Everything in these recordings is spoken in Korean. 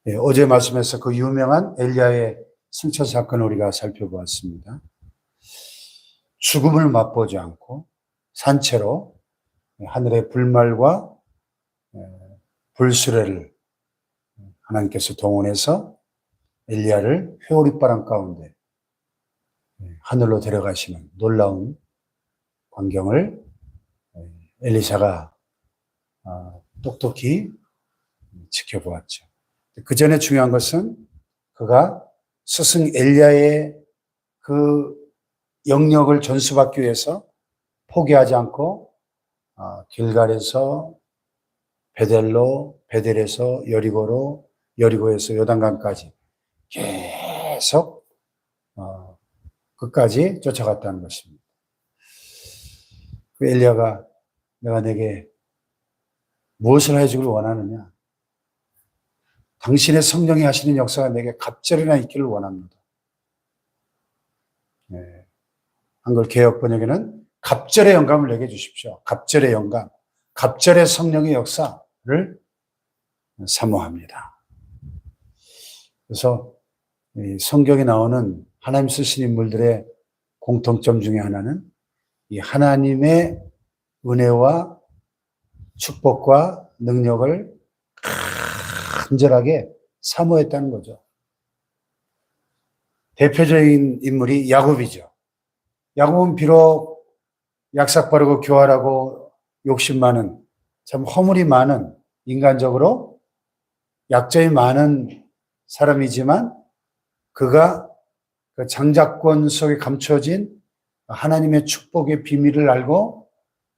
예, 어제 말씀에서 그 유명한 엘리야의 승천 사건을 우리가 살펴보았습니다. 죽음을 맛보지 않고 산채로 하늘의 불말과 불수레를 하나님께서 동원해서 엘리야를 회오리바람 가운데 하늘로 데려가시는 놀라운 광경을 엘리사가 똑똑히 지켜보았죠. 그 전에 중요한 것은 그가 스승 엘리야의 그 영역을 전수받기 위해서 포기하지 않고 길갈에서 베델로, 베델에서 여리고로, 여리고에서 요단강까지 계속 끝까지 쫓아갔다는 것입니다. 그 엘리야가 내가 내게 무엇을 해주길 원하느냐? 당신의 성령이 하시는 역사가 내게 갑절이나 있기를 원합니다. 네. 한글 개역 번역에는 갑절의 영감을 내게 주십시오. 갑절의 영감, 갑절의 성령의 역사를 사모합니다. 그래서 이 성경에 나오는 하나님 쓰신 인물들의 공통점 중에 하나는 이 하나님의 은혜와 축복과 능력을 간절하게 사모했다는 거죠. 대표적인 인물이 야곱이죠. 야곱은 비록 약삭 빠르고 교활하고 욕심 많은, 참 허물이 많은, 인간적으로 약점이 많은 사람이지만 그가 그 장자권 속에 감춰진 하나님의 축복의 비밀을 알고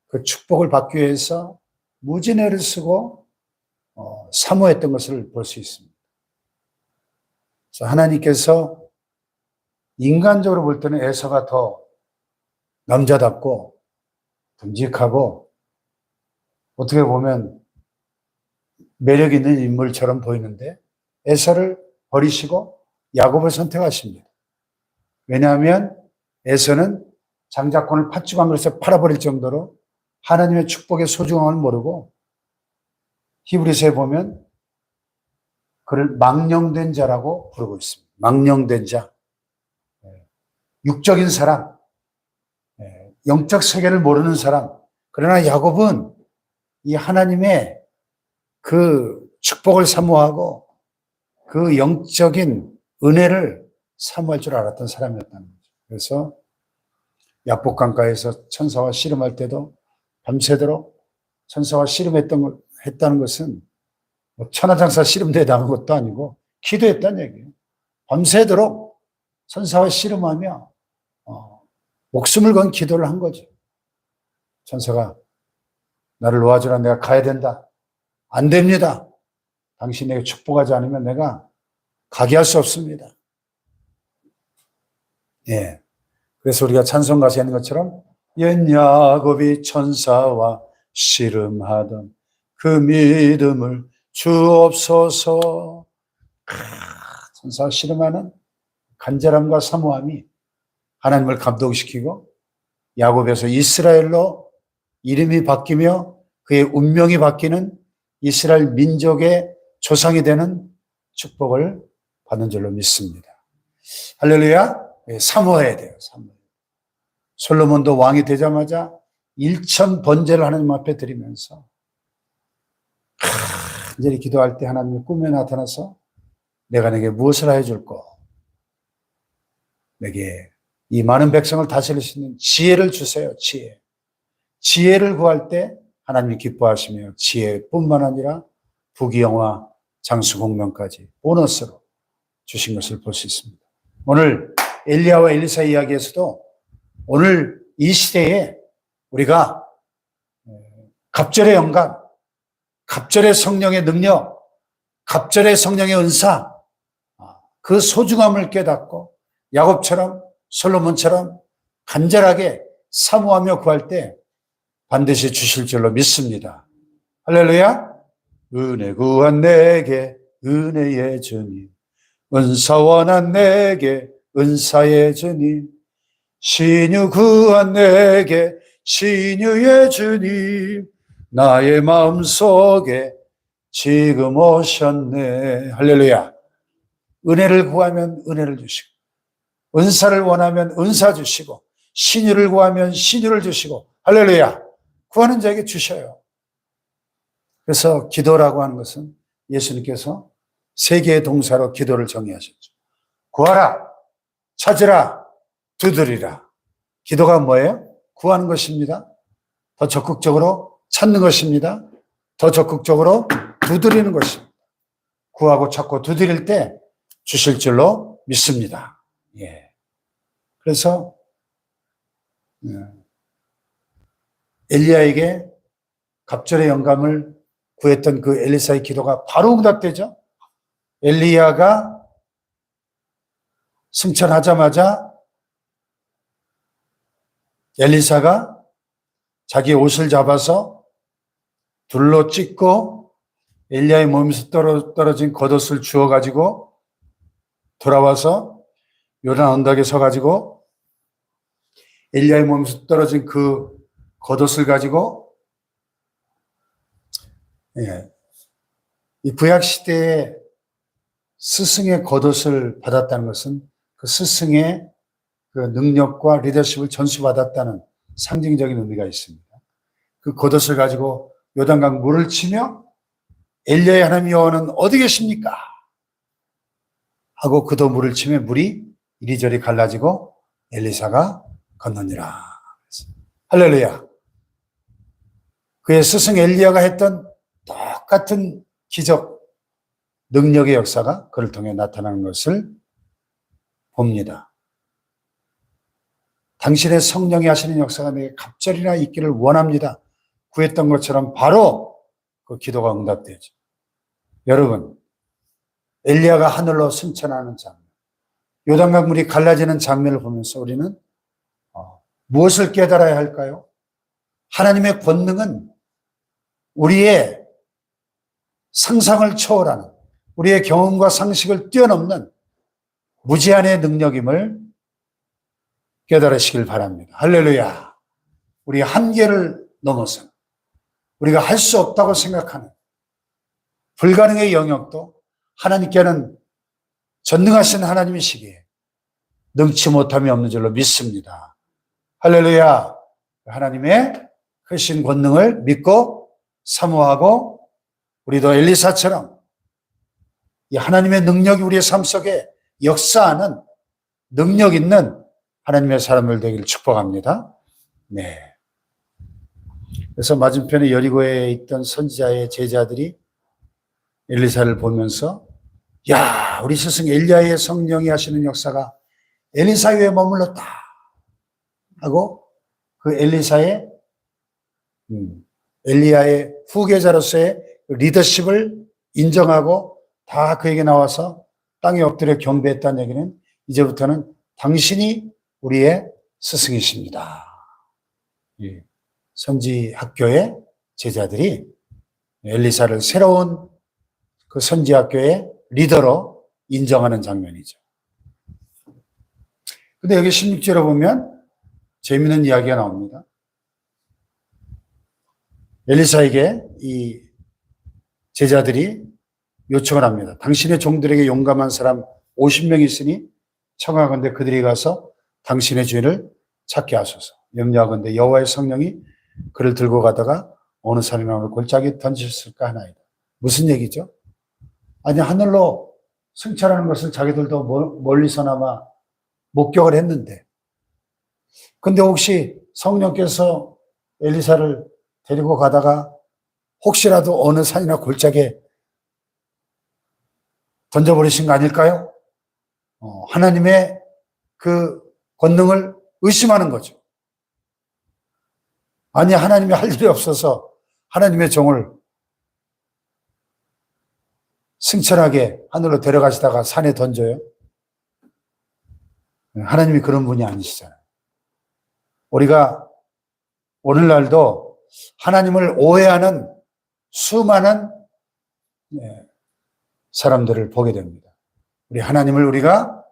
그 축복을 받기 위해서 무진애를 쓰고 사모했던 것을 볼 수 있습니다. 그래서 하나님께서 인간적으로 볼 때는 에서가 더 남자답고 듬직하고 어떻게 보면 매력 있는 인물처럼 보이는데 에서를 버리시고 야곱을 선택하십니다. 왜냐하면 에서는 장자권을 팥주광으로서 팔아버릴 정도로 하나님의 축복의 소중함을 모르고 히브리서에 보면 그를 망령된 자라고 부르고 있습니다. 망령된 자. 육적인 사람. 영적 세계를 모르는 사람. 그러나 야곱은 이 하나님의 그 축복을 사모하고 그 영적인 은혜를 사모할 줄 알았던 사람이었다는 거죠. 그래서 야복강가에서 천사와 씨름할 때도 밤새도록 천사와 씨름했다는 것은 천하장사 씨름대에 나간 것도 아니고 기도했다는 얘기예요. 밤새도록 천사와 씨름하며 목숨을 건 기도를 한 거죠. 천사가 나를 놓아주라, 내가 가야 된다. 안 됩니다. 당신에게 축복하지 않으면 내가 가게 할 수 없습니다. 예. 그래서 우리가 찬송가에 있는 것처럼 옛 야곱이 천사와 씨름하던 그 믿음을 주옵소서. 천사와 씨름하는 간절함과 사모함이 하나님을 감동시키고 야곱에서 이스라엘로 이름이 바뀌며 그의 운명이 바뀌는 이스라엘 민족의 조상이 되는 축복을 받는 줄로 믿습니다. 할렐루야. 사모해야 돼요. 사모해야 돼요. 솔로몬도 왕이 되자마자 1000번제를 하나님 앞에 드리면서 간절히 기도할 때 하나님이 꿈에 나타나서 내가 내게 무엇을 해줄꼬? 내게 이 많은 백성을 다스릴 수 있는 지혜를 주세요. 지혜. 지혜를 구할 때 하나님이 기뻐하시며 지혜뿐만 아니라 부귀영화, 장수공명까지 보너스로 주신 것을 볼 수 있습니다. 오늘 엘리야와 엘리사 이야기에서도 오늘 이 시대에 우리가 갑절의 영감, 갑절의 성령의 능력, 갑절의 성령의 은사, 그 소중함을 깨닫고 야곱처럼 솔로몬처럼 간절하게 사모하며 구할 때 반드시 주실 줄로 믿습니다. 할렐루야. 은혜 구한 내게 은혜의 주님, 은사 원한 내게 은사의 주님, 신유 구한 내게 신유의 주님, 나의 마음속에 지금 오셨네. 할렐루야. 은혜를 구하면 은혜를 주시고, 은사를 원하면 은사 주시고, 신유를 구하면 신유를 주시고, 할렐루야. 구하는 자에게 주셔요. 그래서 기도라고 하는 것은 예수님께서 세 개의 동사로 기도를 정의하셨죠. 구하라, 찾으라, 두드리라. 기도가 뭐예요? 구하는 것입니다. 더 적극적으로 찾는 것입니다. 더 적극적으로 두드리는 것입니다. 구하고 찾고 두드릴 때 주실 줄로 믿습니다. 예. 그래서 엘리야에게 갑절의 영감을 구했던 그 엘리사의 기도가 바로 응답되죠. 엘리야가 승천하자마자 엘리사가 자기 옷을 잡아서 둘로 찢고 엘리야의 몸에서 떨어진 겉옷을 주워가지고 돌아와서 요단 언덕에 서가지고 엘리야의 몸에서 떨어진 그 겉옷을 가지고 이 구약시대에 스승의 겉옷을 받았다는 것은 그 스승의 그 능력과 리더십을 전수받았다는 상징적인 의미가 있습니다. 그 겉옷을 가지고 요단강 물을 치며 엘리야의 하나님 여호와는 어디 계십니까? 하고 그도 물을 치며 물이 이리저리 갈라지고 엘리사가 건너니라. 할렐루야. 그의 스승 엘리야가 했던 똑같은 기적, 능력의 역사가 그를 통해 나타나는 것을 봅니다. 당신의 성령이 하시는 역사가 내게 갑절이나 있기를 원합니다. 구했던 것처럼 바로 그 기도가 응답되죠. 여러분, 엘리야가 하늘로 승천하는 장면, 요단강 물이 갈라지는 장면을 보면서 우리는 무엇을 깨달아야 할까요? 하나님의 권능은 우리의 상상을 초월하는, 우리의 경험과 상식을 뛰어넘는 무제한의 능력임을 깨달으시길 바랍니다. 할렐루야. 우리 한계를 넘어서는, 우리가 할 수 없다고 생각하는 불가능의 영역도 하나님께는 전능하신 하나님이시기에 능치 못함이 없는 줄로 믿습니다. 할렐루야. 하나님의 크신 권능을 믿고 사모하고 우리도 엘리사처럼 이 하나님의 능력이 우리의 삶 속에 역사하는 능력 있는 하나님의 사람들 되기를 축복합니다. 네. 그래서 맞은편에 여리고에 있던 선지자의 제자들이 엘리사를 보면서 야, 우리 스승 엘리야의 성령이 하시는 역사가 엘리사 위에 머물렀다 하고 그 엘리야의 후계자로서의 리더십을 인정하고 다 그에게 나와서 땅에 엎드려 경배했다는 얘기는 이제부터는 당신이 우리의 스승이십니다. 선지 학교의 제자들이 엘리사를 새로운 그 선지 학교의 리더로 인정하는 장면이죠. 근데 여기 16절에 보면 재미있는 이야기가 나옵니다. 엘리사에게 이 제자들이 요청을 합니다. 당신의 종들에게 용감한 사람 50명 있으니 청하건대 그들이 가서 당신의 죄를 찾게 하소서. 염려하건대 여호와의 성령이 그를 들고 가다가 어느 산이나 어느 골짜기에 던지셨을까 하나이다. 무슨 얘기죠? 아니, 하늘로 승천하는 것을 자기들도 멀리서나마 목격을 했는데, 근데 혹시 성령께서 엘리사를 데리고 가다가 혹시라도 어느 산이나 골짜기에 던져버리신 거 아닐까요? 하나님의 그 권능을 의심하는 거죠. 아니, 하나님이 할 일이 없어서 하나님의 종을 승천하게 하늘로 데려가시다가 산에 던져요? 하나님이 그런 분이 아니시잖아요. 우리가 오늘날도 하나님을 오해하는 수많은 사람들을 보게 됩니다. 우리 하나님을 우리가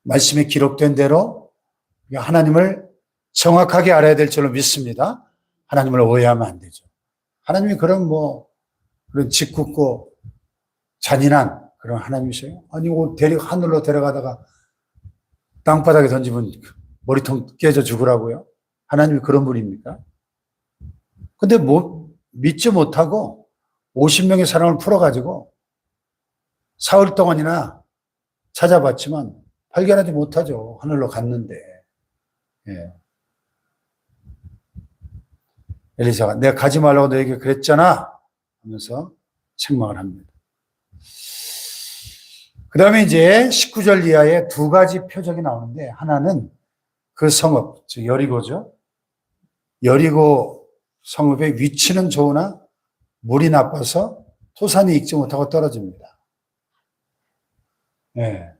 말씀에 기록된 대로 하나님을 정확하게 알아야 될 줄로 믿습니다. 하나님을 오해하면 안 되죠. 하나님이 그런 그런 짓궂고 잔인한 그런 하나님이세요? 아니, 하늘로 데려가다가 땅바닥에 던지면 머리통 깨져 죽으라고요? 하나님이 그런 분입니까? 근데 믿지 못하고 50명의 사람을 풀어가지고 사흘 동안이나 찾아봤지만 발견하지 못하죠. 하늘로 갔는데. 예. 엘리사가 내가 가지 말라고 너에게 그랬잖아 하면서 책망을 합니다. 그 다음에 이제 19절 이하에 두 가지 표적이 나오는데, 하나는 그 성읍, 즉 여리고죠. 여리고 성읍의 위치는 좋으나 물이 나빠서 토산이 익지 못하고 떨어집니다. 네.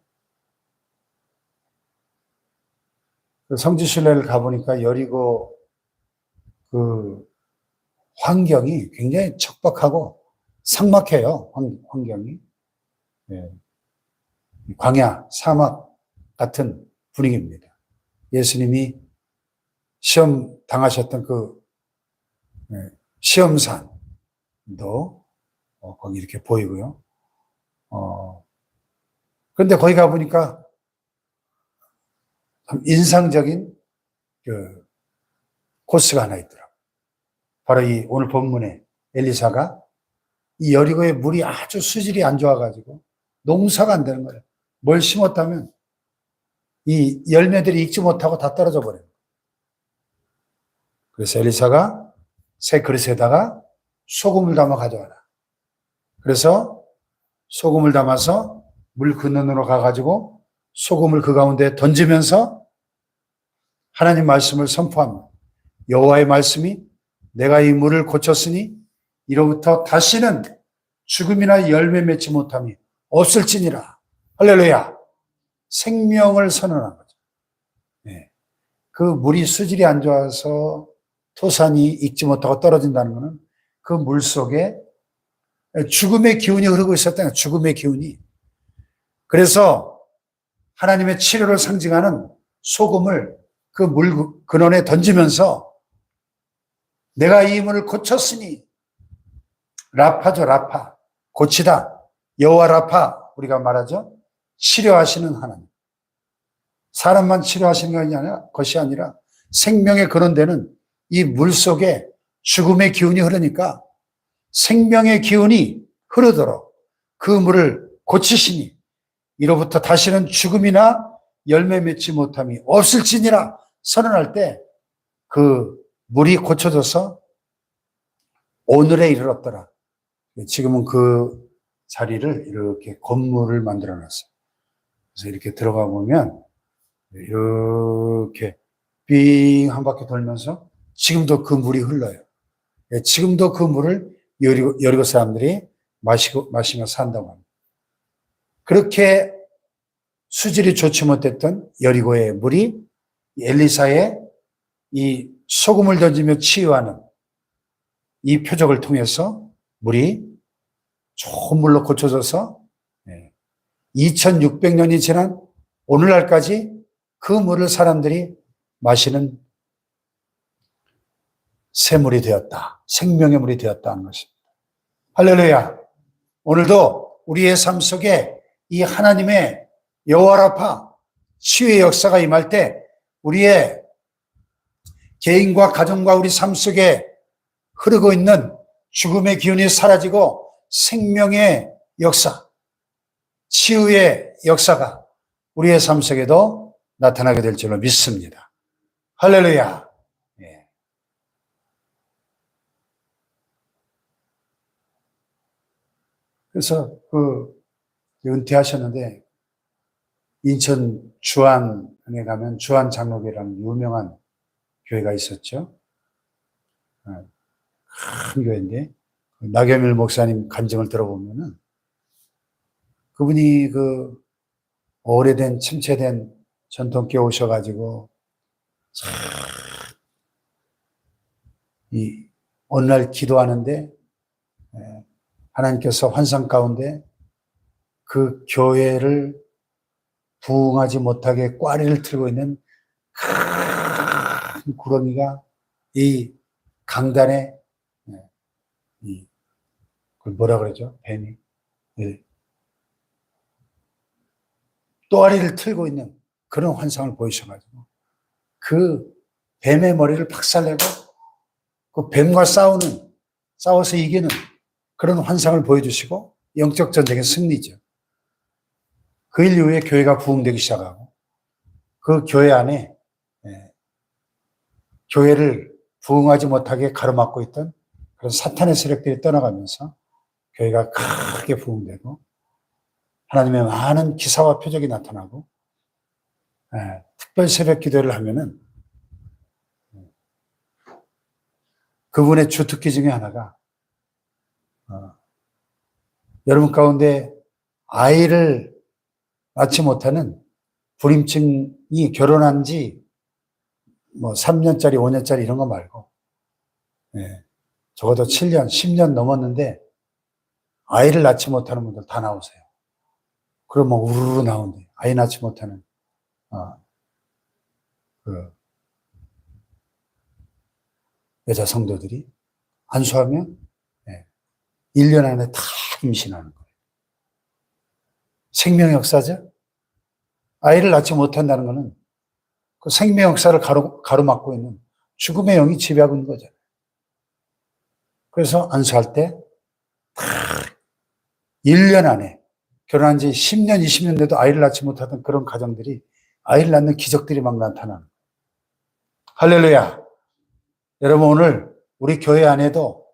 성지순례를 가보니까 여리고 그 환경이 굉장히 척박하고 삭막해요. 환경이. 네. 광야, 사막 같은 분위기입니다. 예수님이 시험 당하셨던 그 시험산도 거기 이렇게 보이고요. 그런데 거기 가보니까 참 인상적인 그 코스가 하나 있더라고요. 바로 이 오늘 본문에 엘리사가 이 여리고의 물이 아주 수질이 안 좋아가지고 농사가 안 되는 거예요. 뭘 심었다면 이 열매들이 익지 못하고 다 떨어져 버려요. 그래서 엘리사가 새 그릇에다가 소금을 담아 가져와라. 그래서 소금을 담아서 물 근원으로 가가지고 소금을 그 가운데 던지면서 하나님 말씀을 선포합니다. 여호와의 말씀이 내가 이 물을 고쳤으니 이로부터 다시는 죽음이나 열매 맺지 못함이 없을지니라. 할렐루야. 생명을 선언한 거죠. 네. 그 물이 수질이 안 좋아서 토산이 익지 못하고 떨어진다는 것은 그 물 속에 죽음의 기운이 흐르고 있었다는 거예요. 죽음의 기운이. 그래서 하나님의 치료를 상징하는 소금을 그 물 근원에 던지면서 내가 이 물을 고쳤으니, 라파죠, 라파. 고치다. 여호와 라파 우리가 말하죠. 치료하시는 하나님. 사람만 치료하시는 것이 아니라 생명의 근원되는 이 물 속에 죽음의 기운이 흐르니까 생명의 기운이 흐르도록 그 물을 고치시니 이로부터 다시는 죽음이나 열매 맺지 못함이 없을지니라 선언할 때 그 물이 고쳐져서 오늘에 이르렀더라. 지금은 그 자리를 이렇게 건물을 만들어 놨어요. 그래서 이렇게 들어가 보면 이렇게 빙 한 바퀴 돌면서 지금도 그 물이 흘러요. 지금도 그 물을 여리고 사람들이 마시며 산다고 합니다. 그렇게 수질이 좋지 못했던 여리고의 물이 엘리사의 이 소금을 던지며 치유하는 이 표적을 통해서 물이 좋은 물로 고쳐져서 2600년이 지난 오늘날까지 그 물을 사람들이 마시는 새물이 되었다. 생명의 물이 되었다는 것입니다. 할렐루야. 오늘도 우리의 삶 속에 이 하나님의 여호와 라파 치유의 역사가 임할 때 우리의 개인과 가정과 우리 삶 속에 흐르고 있는 죽음의 기운이 사라지고 생명의 역사, 치유의 역사가 우리의 삶 속에도 나타나게 될 줄로 믿습니다. 할렐루야. 예. 그래서 은퇴하셨는데 인천 주안에 가면 주안 장로교라는 유명한 교회가 있었죠. 큰 교회인데 나경일 목사님 간증을 들어보면은 그분이 그 오래된 침체된 전통교회 오셔가지고 이 어느 날 기도하는데 하나님께서 환상 가운데 그 교회를 부흥하지 못하게 꽈리를 틀고 있는 큰 구렁이가 이 강단에 그걸 뭐라 그러죠? 뱀이. 예. 또아리를 틀고 있는 그런 환상을 보이셔가지고 그 뱀의 머리를 박살내고 그 뱀과 싸워서 이기는 그런 환상을 보여주시고 영적 전쟁의 승리죠. 그 일 이후에 교회가 부흥되기 시작하고 그 교회 안에 교회를 부흥하지 못하게 가로막고 있던 그런 사탄의 세력들이 떠나가면서 교회가 크게 부흥되고 하나님의 많은 기사와 표적이 나타나고 특별 새벽 기도를 하면은 그분의 주특기 중에 하나가 여러분 가운데 아이를 낳지 못하는 불임증이 결혼한 지 뭐 3년짜리, 5년짜리 이런 거 말고 적어도 7년, 10년 넘었는데 아이를 낳지 못하는 분들 다 나오세요. 그럼 뭐 우르르 나온대. 아이 낳지 못하는 그 여자 성도들이 안수하면 1년 안에 다 임신하는 거예요. 생명 역사죠. 아이를 낳지 못한다는 것은 그 생명 역사를 가로막고 있는 죽음의 영이 지배하고 있는 거잖아요. 그래서 안수할 때 1년 안에 결혼한 지 10년, 20년 돼도 아이를 낳지 못하던 그런 가정들이 아이를 낳는 기적들이 막 나타나는 거예요. 할렐루야. 여러분 오늘 우리 교회 안에도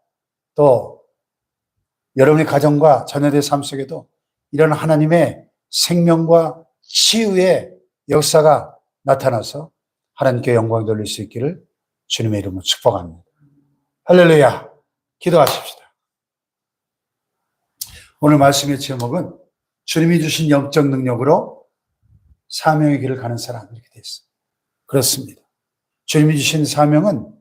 또 여러분의 가정과 자녀들의 삶 속에도 이런 하나님의 생명과 치유의 역사가 나타나서 하나님께 영광 돌릴 수 있기를 주님의 이름으로 축복합니다. 할렐루야. 기도하십시다. 오늘 말씀의 제목은 주님이 주신 영적 능력으로 사명의 길을 가는 사람 이렇게 되어 있습니다. 그렇습니다. 주님이 주신 사명은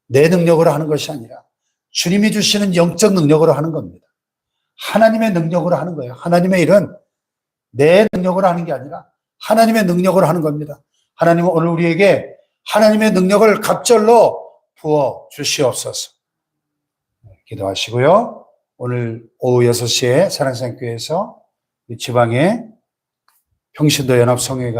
내 능력으로 하는 것이 아니라 주님이 주시는 영적 능력으로 하는 겁니다. 하나님의 능력으로 하는 거예요. 하나님의 일은 내 능력으로 하는 게 아니라 하나님의 능력으로 하는 겁니다. 하나님은 오늘 우리에게 하나님의 능력을 갑절로 부어 주시옵소서. 기도하시고요. 오늘 오후 6시에 사랑산교회에서 지방의 평신도 연합성회가